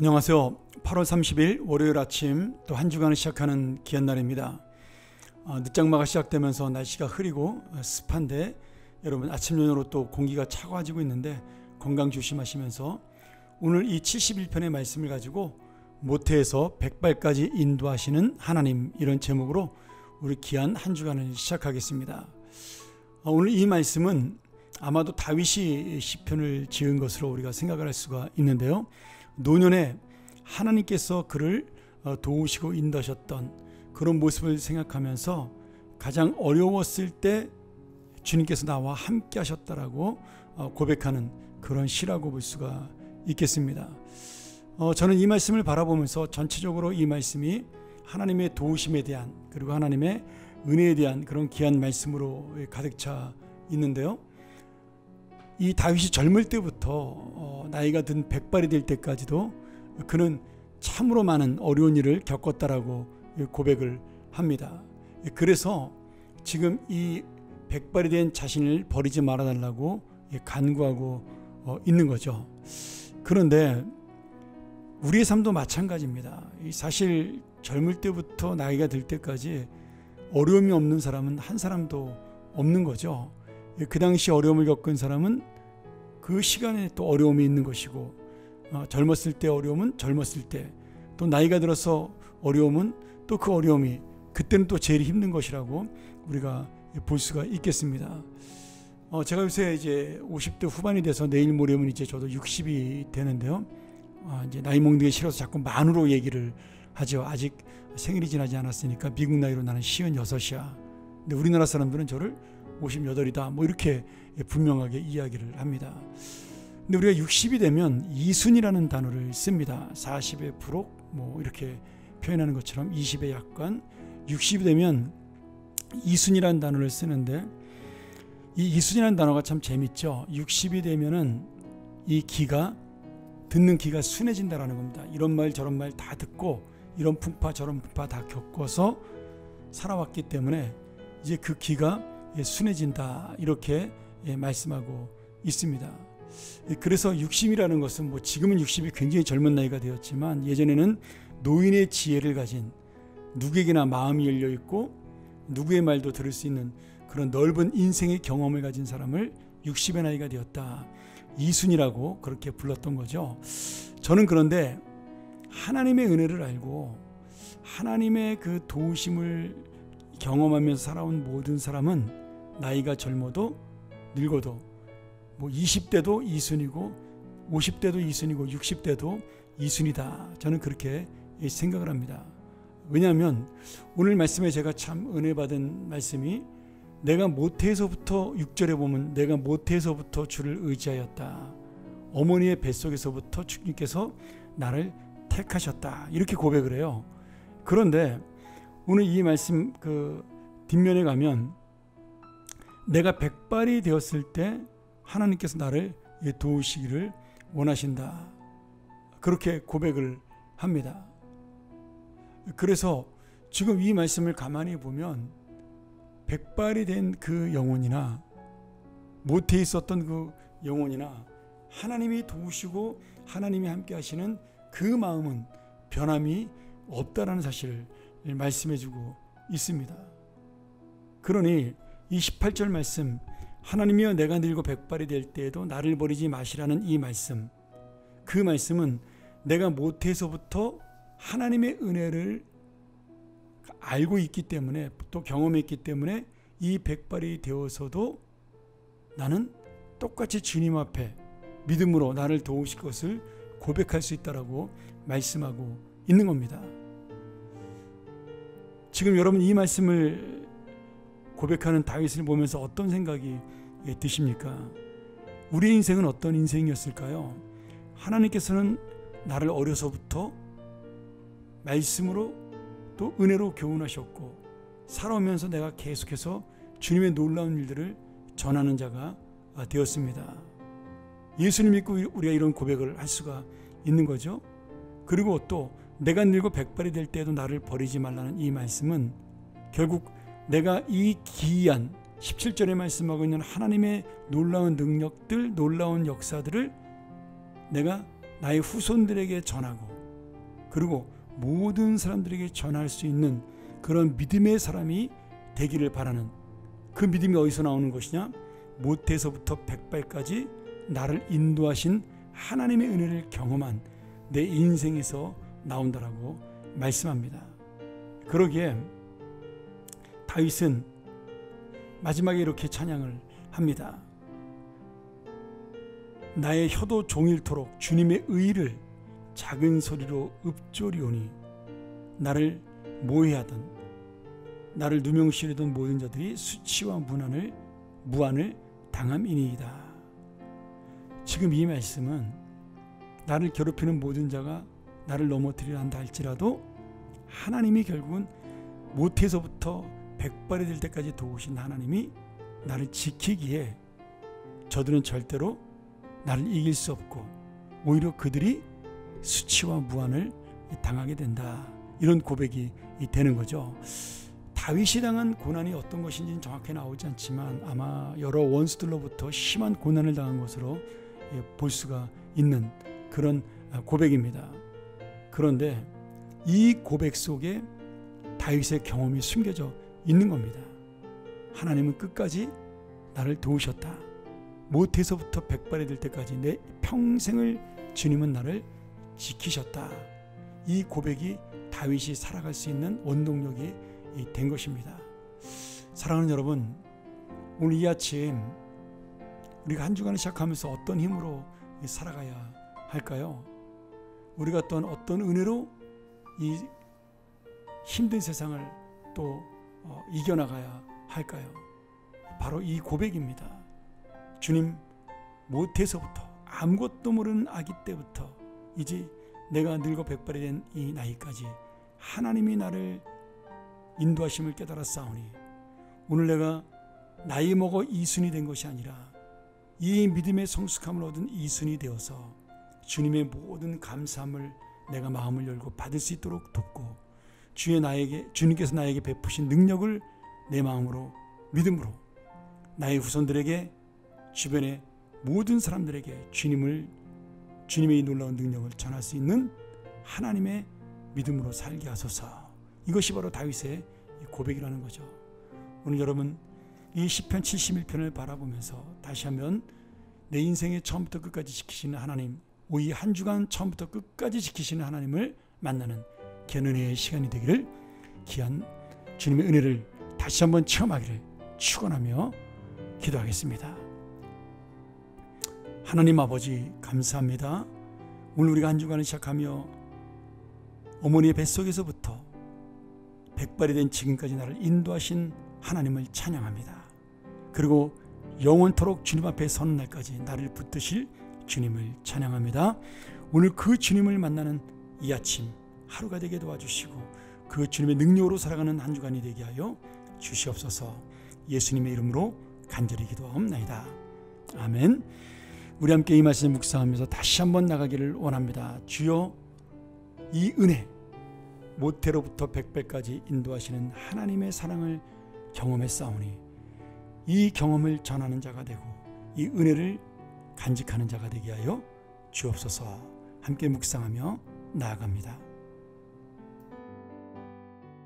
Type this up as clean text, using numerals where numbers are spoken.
안녕하세요. 8월 30일 월요일 아침 또 한 주간을 시작하는 귀한 날입니다. 늦장마가 시작되면서 날씨가 흐리고 습한데 여러분 아침 저녁으로 또 공기가 차가워지고 있는데 건강 조심하시면서 오늘 이 71편의 말씀을 가지고 모태에서 백발까지 인도하시는 하나님, 이런 제목으로 우리 귀한 한 주간을 시작하겠습니다. 오늘 이 말씀은 아마도 다윗이 시편을 지은 것으로 우리가 생각을 할 수가 있는데요. 노년에 하나님께서 그를 도우시고 인도하셨던 그런 모습을 생각하면서 가장 어려웠을 때 주님께서 나와 함께 하셨다라고 고백하는 그런 시라고 볼 수가 있겠습니다. 저는 이 말씀을 바라보면서 전체적으로 이 말씀이 하나님의 도우심에 대한, 그리고 하나님의 은혜에 대한 그런 귀한 말씀으로 가득 차 있는데요. 이 다윗이 젊을 때부터 나이가 든 백발이 될 때까지도 그는 참으로 많은 어려운 일을 겪었다라고 고백을 합니다. 그래서 지금 이 백발이 된 자신을 버리지 말아달라고 간구하고 있는 거죠. 그런데 우리의 삶도 마찬가지입니다. 사실 젊을 때부터 나이가 들 때까지 어려움이 없는 사람은 한 사람도 없는 거죠. 그 당시 어려움을 겪은 사람은 그 시간에 또 어려움이 있는 것이고, 젊었을 때 어려움은 젊었을 때, 또 나이가 들어서 어려움은 또 그 어려움이 그때는 또 제일 힘든 것이라고 우리가 볼 수가 있겠습니다. 제가 요새 이제 50대 후반이 돼서 내일 모레면 이제 저도 60이 되는데요. 이제 나이 먹는 게 싫어서 자꾸 만으로 얘기를 하죠. 아직 생일이 지나지 않았으니까 미국 나이로 나는 56이야. 근데 우리나라 사람들은 저를 58이다 뭐 이렇게 분명하게 이야기를 합니다. 근데 우리가 60이 되면 이순이라는 단어를 씁니다. 40의 부록 뭐 이렇게 표현하는 것처럼 20의 약관, 60이 되면 이순이라는 단어를 쓰는데, 이 이순이라는 단어가 참 재밌죠. 60이 되면은 이 귀가, 듣는 귀가 순해진다라는 겁니다. 이런 말 저런 말 다 듣고 이런 풍파 저런 풍파 다 겪어서 살아왔기 때문에 이제 그 귀가 순해진다, 이렇게 말씀하고 있습니다. 그래서 60이라는 것은 뭐 지금은 60이 굉장히 젊은 나이가 되었지만 예전에는 노인의 지혜를 가진, 누구에게나 마음이 열려 있고 누구의 말도 들을 수 있는 그런 넓은 인생의 경험을 가진 사람을 60의 나이가 되었다, 이순이라고 그렇게 불렀던 거죠. 저는 그런데 하나님의 은혜를 알고 하나님의 그 도우심을 경험하면서 살아온 모든 사람은 나이가 젊어도 늙어도 뭐 20대도 이순이고 50대도 이순이고 60대도 이순이다, 저는 그렇게 생각을 합니다. 왜냐하면 오늘 말씀에 제가 참 은혜 받은 말씀이, 내가 모태에서부터 6절에 보면 내가 모태에서부터 주를 의지하였다, 어머니의 뱃속에서부터 주님께서 나를 택하셨다, 이렇게 고백을 해요. 그런데 오늘 이 말씀 그 뒷면에 가면 내가 백발이 되었을 때 하나님께서 나를 도우시기를 원하신다, 그렇게 고백을 합니다. 그래서 지금 이 말씀을 가만히 보면 백발이 된 그 영혼이나 모태에 있었던 그 영혼이나 하나님이 도우시고 하나님이 함께 하시는 그 마음은 변함이 없다라는 사실을 말씀해주고 있습니다. 그러니 이 18절 말씀, 하나님이여 내가 늙어 백발이 될 때에도 나를 버리지 마시라는 이 말씀, 그 말씀은 내가 모태에서부터 하나님의 은혜를 알고 있기 때문에, 또 경험했기 때문에 이 백발이 되어서도 나는 똑같이 주님 앞에 믿음으로 나를 도우실 것을 고백할 수 있다라고 말씀하고 있는 겁니다. 지금 여러분 이 말씀을 고백하는 다윗을 보면서 어떤 생각이 드십니까? 우리 인생은 어떤 인생이었을까요? 하나님께서는 나를 어려서부터 말씀으로 또 은혜로 교훈하셨고, 살아오면서 내가 계속해서 주님의 놀라운 일들을 전하는 자가 되었습니다. 예수님 믿고 우리가 이런 고백을 할 수가 있는 거죠. 그리고 또 내가 늙어 백발이 될 때에도 나를 버리지 말라는 이 말씀은 결국 내가 이 기이한 17절에 말씀하고 있는 하나님의 놀라운 능력들, 놀라운 역사들을 내가 나의 후손들에게 전하고 그리고 모든 사람들에게 전할 수 있는 그런 믿음의 사람이 되기를 바라는, 그 믿음이 어디서 나오는 것이냐? 모태에서부터 백발까지 나를 인도하신 하나님의 은혜를 경험한 내 인생에서 나온다라고 말씀합니다. 그러기에 다윗은 마지막에 이렇게 찬양을 합니다. 나의 혀도 종일토록 주님의 의를 작은 소리로 읊조리오니 나를 모해하던, 나를 누명시리던 모든 자들이 수치와 무한을 당함이니이다. 지금 이 말씀은 나를 괴롭히는 모든 자가 나를 넘어뜨리려 한다 할지라도 하나님이 결국은 모태에서부터 백발이 될 때까지 도우신 하나님이 나를 지키기에 저들은 절대로 나를 이길 수 없고 오히려 그들이 수치와 무한을 당하게 된다. 이런 고백이 되는 거죠. 다윗이 당한 고난이 어떤 것인지는 정확히 나오지 않지만 아마 여러 원수들로부터 심한 고난을 당한 것으로 볼 수가 있는 그런 고백입니다. 그런데 이 고백 속에 다윗의 경험이 숨겨져 있는 겁니다. 하나님은 끝까지 나를 도우셨다. 모태에서부터 백발이 될 때까지 내 평생을 주님은 나를 지키셨다. 이 고백이 다윗이 살아갈 수 있는 원동력이 된 것입니다. 사랑하는 여러분, 오늘 이 아침 우리가 한 주간을 시작하면서 어떤 힘으로 살아가야 할까요? 우리가 또한 어떤 은혜로 이 힘든 세상을 또 이겨나가야 할까요? 바로 이 고백입니다. 주님, 모태에서부터 아무것도 모르는 아기 때부터 이제 내가 늙어 백발이 된 이 나이까지 하나님이 나를 인도하심을 깨달았사오니 오늘 내가 나이 먹어 이순이 된 것이 아니라 이 믿음의 성숙함을 얻은 이순이 되어서 주님의 모든 감사함을 내가 마음을 열고 받을 수 있도록 돕고 주님께서 나에게 베푸신 능력을 내 마음으로 믿음으로 나의 후손들에게 주변의 모든 사람들에게 주님의 이 놀라운 능력을 전할 수 있는 하나님의 믿음으로 살게 하소서. 이것이 바로 다윗의 고백이라는 거죠. 오늘 여러분 이 시편 71편을 바라보면서 다시 한번 내 인생의 처음부터 끝까지 지키시는 하나님, 이 한 주간 처음부터 끝까지 지키시는 하나님을 만나는 귀한 은혜의 시간이 되기를, 귀한 주님의 은혜를 다시 한번 체험하기를 축원하며 기도하겠습니다. 하나님 아버지 감사합니다. 오늘 우리가 한 주간을 시작하며 어머니의 뱃속에서부터 백발이 된 지금까지 나를 인도하신 하나님을 찬양합니다. 그리고 영원토록 주님 앞에 서는 날까지 나를 붙드실 주님을 찬양합니다. 오늘 그 주님을 만나는 이 아침 하루가 되게 도와주시고 그 주님의 능력으로 살아가는 한 주간이 되게 하여 주시옵소서. 예수님의 이름으로 간절히 기도하옵나이다. 아멘. 우리 함께 이 말씀을 묵상하면서 다시 한번 나가기를 원합니다. 주여, 이 은혜, 모태로부터 백배까지 인도하시는 하나님의 사랑을 경험했사오니 이 경험을 전하는 자가 되고 이 은혜를 간직하는 자가 되게 하여 주옵소서. 함께 묵상하며 나아갑니다.